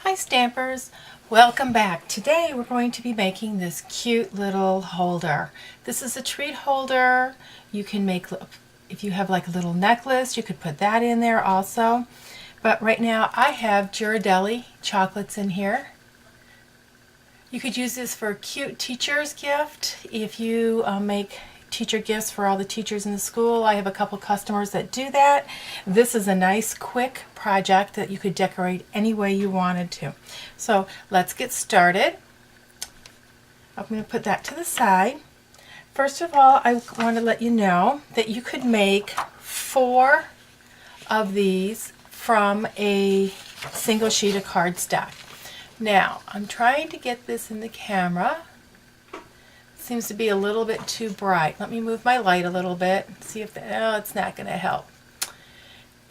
Hi Stampers, welcome back. Today we're going to be making this cute little holder. This is a treat holder. You can make, if you have like a little necklace, you could put that in there also. But right now I have Ghirardelli chocolates in here. You could use this for a cute teacher's gift. If you make teacher gifts for all the teachers in the school, I have a couple customers that do that. This is a nice quick project that you could decorate any way you wanted to. So let's get started. I'm going to put that to the side. First of all, I want to let you know that you could make 4 of these from a single sheet of cardstock. Now, I'm trying to get this in the camera. Seems to be a little bit too bright. Let me move my light a little bit. See if oh, it's not going to help.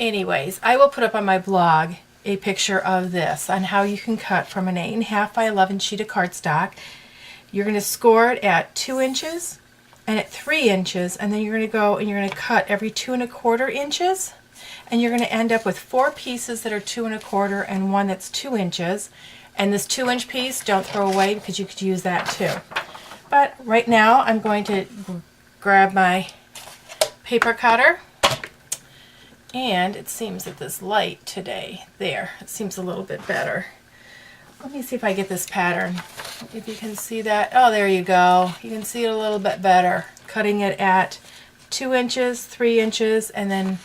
Anyways, I will put up on my blog a picture of this on how you can cut from an 8.5 by 11 sheet of cardstock. You're going to score it at 2 inches and at 3 inches, and then you're going to go and you're going to cut every 2 1/4 inches, and you're going to end up with 4 pieces that are 2 1/4 and one that's 2 inches. And this 2-inch piece, don't throw away because you could use that too. But right now I'm going to grab my paper cutter, and it seems that this light today, there, it seems a little bit better. Let me see if I get this pattern. If you can see that. Oh, there you go. You can see it a little bit better. Cutting it at 2 inches, 3 inches, and then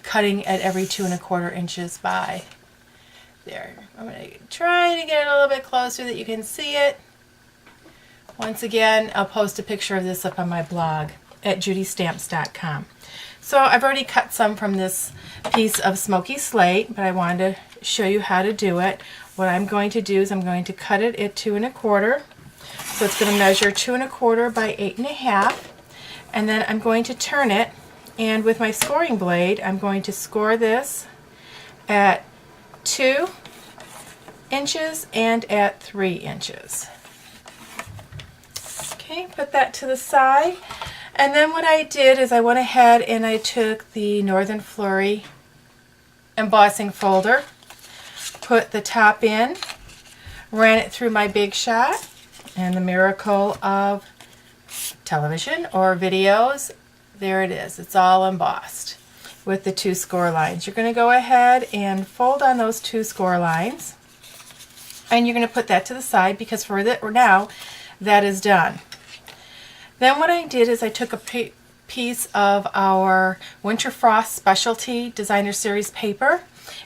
cutting at every 2 1/4 inches by there. I'm going to try to get it a little bit closer that you can see it. Once again, I'll post a picture of this up on my blog at Judistamps.com. So I've already cut some from this piece of smoky slate, but I wanted to show you how to do it. What I'm going to do is I'm going to cut it at 2 1/4. So it's going to measure 2 1/4 by 8.5. And then I'm going to turn it, and with my scoring blade, I'm going to score this at 2 inches and at 3 inches. Okay, put that to the side. And then what I did is I went ahead and I took the Northern Flurry embossing folder, put the top in, ran it through my Big Shot, and the miracle of television or videos, there it is. It's all embossed with the 2 score lines. You're going to go ahead and fold on those 2 score lines, and you're going to put that to the side because for now that is done. Then what I did is I took a piece of our Winter Frost Specialty Designer Series paper,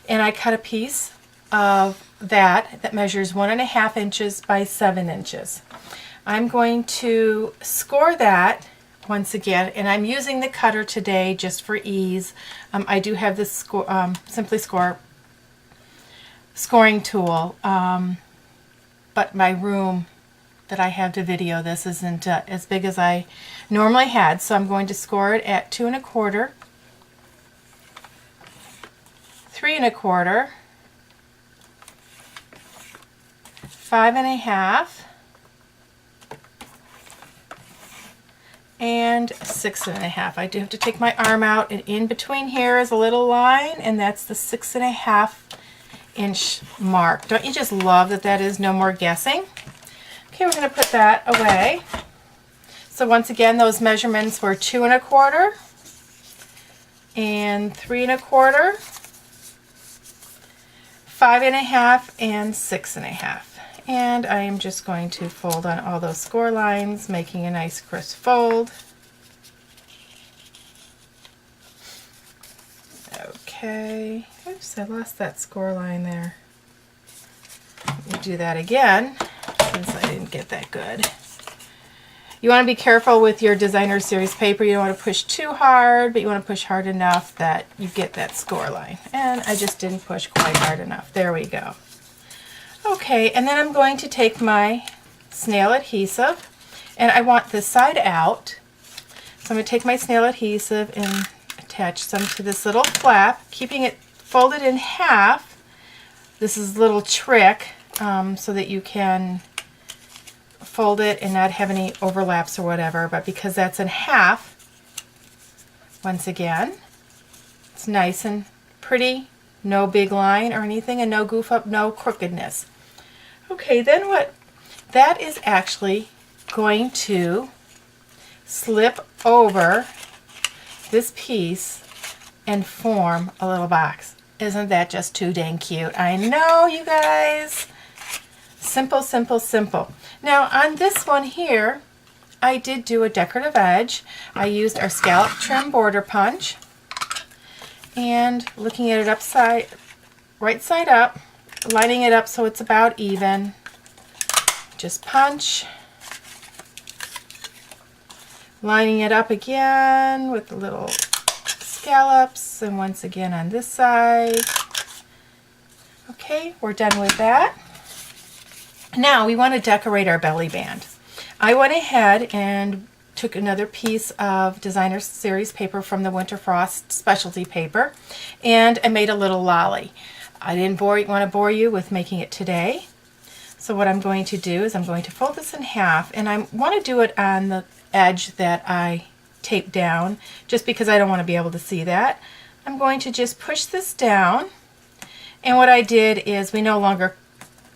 and I cut a piece of that measures 1.5 inches by 7 inches. I'm going to score that once again, and I'm using the cutter today just for ease. I do have this Simply Score scoring tool, but my room that I have to video this isn't as big as I normally had, so I'm going to score it at 2 1/4, 3 1/4, 5.5, and 6.5. I do have to take my arm out, and in between here is a little line, and that's the 6.5 inch mark. Don't you just love that that is no more guessing? Okay, we're going to put that away. So once again, those measurements were 2 1/4 and 3 1/4, 5.5, and 6.5. And I am just going to fold on all those score lines, making a nice crisp fold. Okay, oops, I lost that score line there. Let me do that again, since I didn't get that good. You want to be careful with your Designer Series paper. You don't want to push too hard, but you want to push hard enough that you get that score line. And I just didn't push quite hard enough. There we go. Okay, and then I'm going to take my snail adhesive, and I want this side out. So I'm going to take my snail adhesive and attach some to this little flap, keeping it folded in half. This is a little trick so that you can fold it and not have any overlaps or whatever, but because that's in half, once again, it's nice and pretty no big line or anything, and no goof up, no crookedness. Okay, then what that is actually going to slip over this piece and form a little box. Isn't that just too dang cute? I know, you guys. Simple, simple, simple. Now on this one here, I did do a decorative edge. I used our scallop trim border punch, and looking at it right side up, lining it up so it's about even. Just punch, lining it up again with the little scallops, and once again on this side. Okay, we're done with that. Now we want to decorate our belly band. I went ahead and took another piece of designer series paper from the Winter Frost specialty paper, and I made a little lolly. I didn't want to bore you with making it today. So what I'm going to do is I'm going to fold this in half, and I want to do it on the edge that I taped down, just because I don't want to be able to see that. I'm going to just push this down, and what I did is we no longer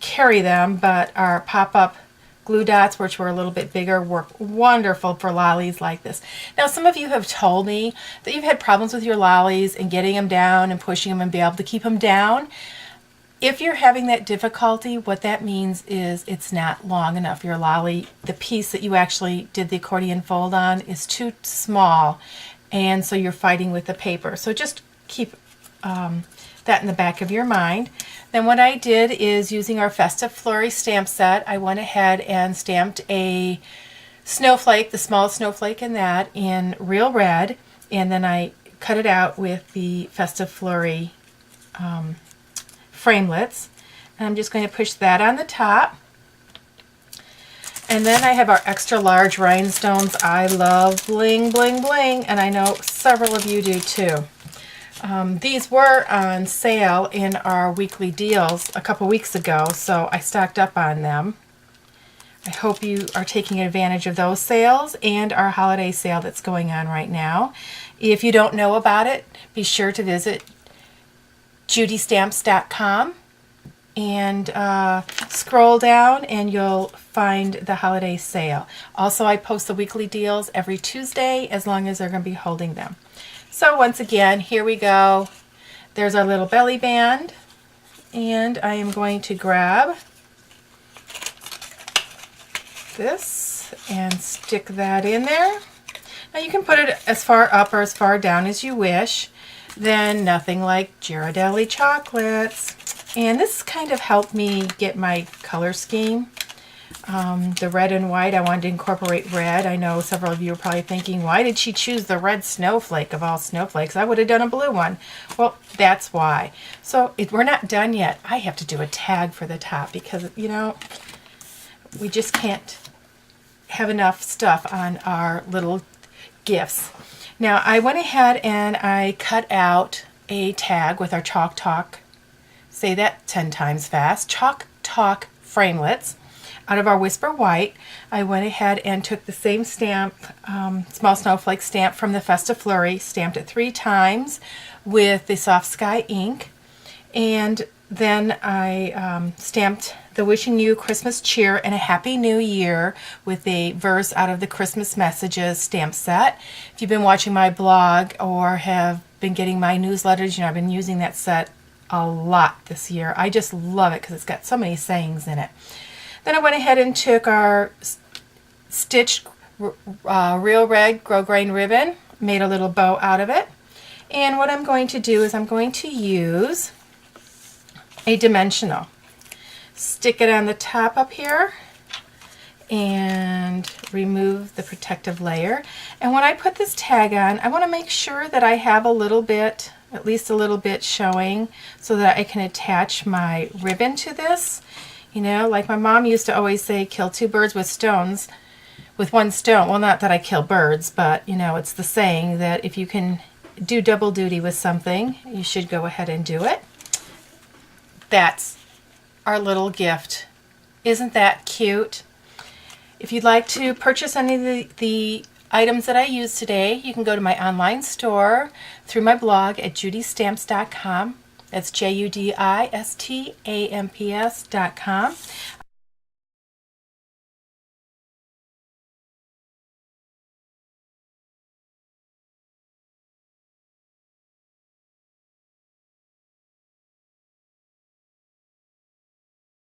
carry them, but our pop-up glue dots, which were a little bit bigger, work wonderful for lollies like this. Now some of you have told me that you've had problems with your lollies and getting them down and pushing them and be able to keep them down. If you're having that difficulty, what that means is it's not long enough. Your lolly, the piece that you actually did the accordion fold on, is too small, and so you're fighting with the paper. So just keep that in the back of your mind. Then what I did is, using our Festive Flurry stamp set, I went ahead and stamped a snowflake, the smallest snowflake in that, in real red, and then I cut it out with the Festive Flurry framelits, and I'm just going to push that on the top. And then I have our extra large rhinestones. I love bling, bling, bling, and I know several of you do too. These were on sale in our weekly deals a couple weeks ago, so I stocked up on them. I hope you are taking advantage of those sales and our holiday sale that's going on right now. If you don't know about it, be sure to visit Judistamps.com and scroll down and you'll find the holiday sale. Also, I post the weekly deals every Tuesday, as long as they're going to be holding them. So once again, here we go. There's our little belly band, and I am going to grab this and stick that in there. Now you can put it as far up or as far down as you wish. Then nothing like Ghirardelli chocolates. And this kind of helped me get my color scheme. The red and white, I wanted to incorporate red. I know several of you are probably thinking, why did she choose the red snowflake of all snowflakes? I would have done a blue one. Well, that's why. So we're not done yet. I have to do a tag for the top because, you know, we just can't have enough stuff on our little gifts. Now I went ahead and I cut out a tag with our Chalk Talk, say that 10 times fast, Chalk Talk framelits out of our Whisper White. I went ahead and took the same stamp, small snowflake stamp from the Festive Flurry, stamped it 3 times with the Soft Sky ink, and then I stamped the Wishing You Christmas Cheer and a Happy New Year with a verse out of the Christmas Messages stamp set. If you've been watching my blog or have been getting my newsletters, you know I've been using that set a lot this year. I just love it because it's got so many sayings in it. Then I went ahead and took our stitched Real Red grosgrain ribbon, made a little bow out of it, and what I'm going to do is I'm going to use a dimensional. Stick it on the top up here and remove the protective layer. And when I put this tag on, I want to make sure that I have a little bit, at least a little bit showing, so that I can attach my ribbon to this. You know, like my mom used to always say, kill 2 birds with one stone. Well, not that I kill birds, but you know, it's the saying that if you can do double duty with something, you should go ahead and do it. That's our little gift. Isn't that cute? If you'd like to purchase any of the items that I used today, you can go to my online store through my blog at Judistamps.com. That's Judistamps.com.